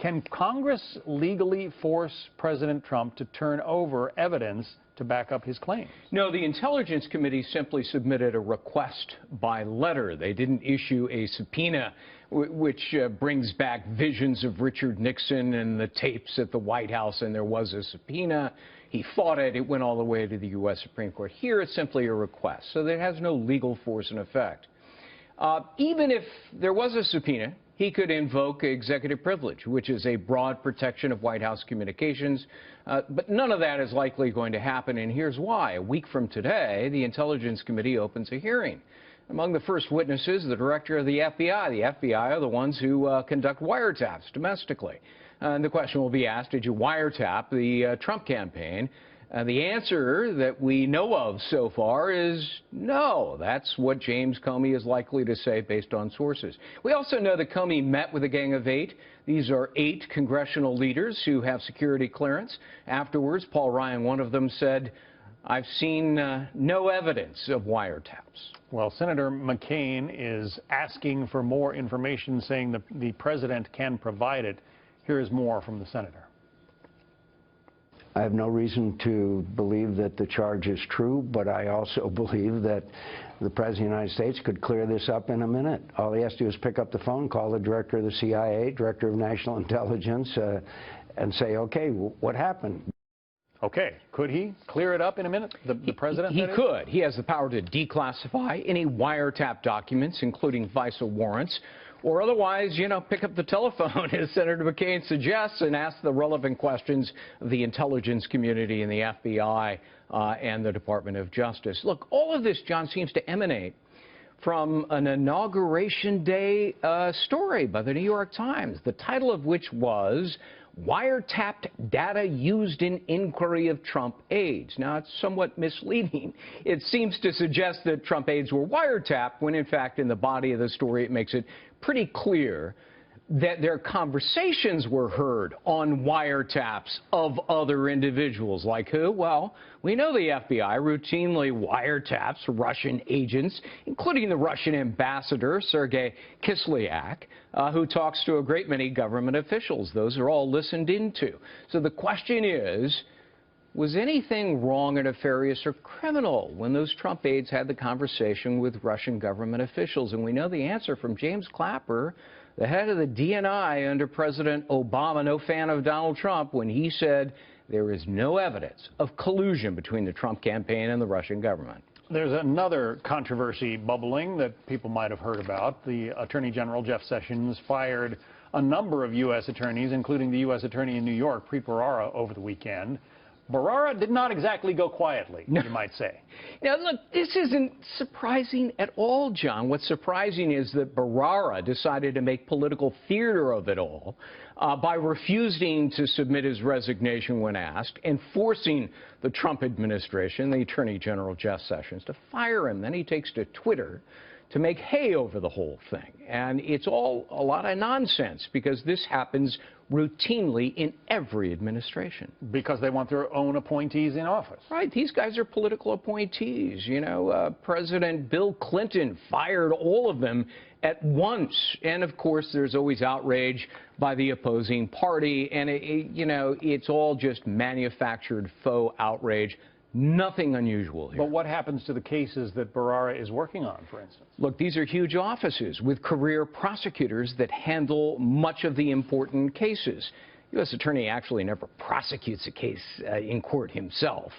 Can Congress legally force President Trump to turn over evidence to back up his claims? No, the Intelligence Committee simply submitted a request by letter. They didn't issue a subpoena, which brings back visions of Richard Nixon and the tapes at the White House, and there was a subpoena. He fought it. It went all the way to the U.S. Supreme Court. Here, it's simply a request, so that has no legal force and effect. Even if there was a subpoena, he could invoke executive privilege, which is a broad protection of White House communications. But none of that is likely going to happen, and here's why. A week from today, the Intelligence Committee opens a hearing. Among the first witnesses, the director of the FBI. The FBI are the ones who conduct wiretaps domestically. And the question will be asked, did you wiretap the Trump campaign? The answer that we know of so far is no. That's what James Comey is likely to say based on sources. We also know that Comey met with a gang of 8. These are 8 congressional leaders who have security clearance. Afterwards, Paul Ryan, one of them, said, I've seen no evidence of wiretaps. Well, Senator McCain is asking for more information, saying that the president can provide it. Here is more from the senator. I have no reason to believe that the charge is true, but I also believe that the President of the United States could clear this up in a minute. All he has to do is pick up the phone, call the director of the CIA, director of national intelligence, and say, okay, what happened? Okay. Could he clear it up in a minute, the president? He could. He has the power to declassify any wiretap documents, including FISA warrants, or otherwise, pick up the telephone, as Senator McCain suggests, and ask the relevant questions of the intelligence community and the FBI and the Department of Justice. Look, all of this, John, seems to emanate from an Inauguration Day story by the New York Times, the title of which was Wiretapped Data Used in Inquiry of Trump Aides. Now, it's somewhat misleading. It seems to suggest that Trump aides were wiretapped, when in fact in the body of the story it makes it pretty clear that their conversations were heard on wiretaps of other individuals. Like who? Well, we know the FBI routinely wiretaps Russian agents, including the Russian ambassador, Sergei Kislyak, who talks to a great many government officials. Those are all listened into. So the question is, was anything wrong or nefarious or criminal when those Trump aides had the conversation with Russian government officials? And we know the answer from James Clapper, the head of the DNI under President Obama, no fan of Donald Trump, when he said there is no evidence of collusion between the Trump campaign and the Russian government. There's another controversy bubbling that people might have heard about. The Attorney General, Jeff Sessions, fired a number of U.S. attorneys, including the U.S. Attorney in New York, Preet Bharara, over the weekend. Bharara did not exactly go quietly, you might say. Now, look, this isn't surprising at all, John. What's surprising is that Bharara decided to make political theater of it all by refusing to submit his resignation when asked and forcing the Trump administration, the Attorney General Jeff Sessions, to fire him. Then he takes to Twitter to make hay over the whole thing. And it's all a lot of nonsense, because this happens routinely in every administration. Because they want their own appointees in office. Right. These guys are political appointees. President Bill Clinton fired all of them at once. And, of course, there's always outrage by the opposing party. And, it's all just manufactured faux outrage. Nothing unusual here. But what happens to the cases that Bharara is working on, for instance? Look, these are huge offices with career prosecutors that handle much of the important cases. U.S. Attorney actually never prosecutes a case in court himself.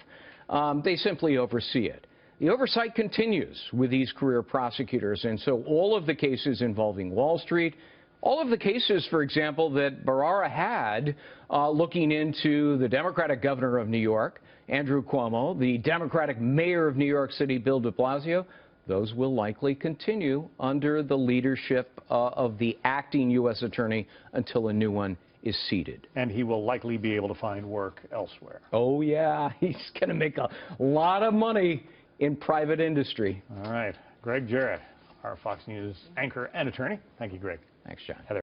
They simply oversee it. The oversight continues with these career prosecutors, and so all of the cases involving Wall Street, all of the cases, for example, that Bharara had looking into the Democratic governor of New York, Andrew Cuomo, the Democratic mayor of New York City, Bill de Blasio, those will likely continue under the leadership of the acting U.S. attorney until a new one is seated. And he will likely be able to find work elsewhere. Oh, yeah. He's going to make a lot of money in private industry. All right. Gregg Jarrett, our Fox News anchor and attorney. Thank you, Greg. Thanks, John. Heather.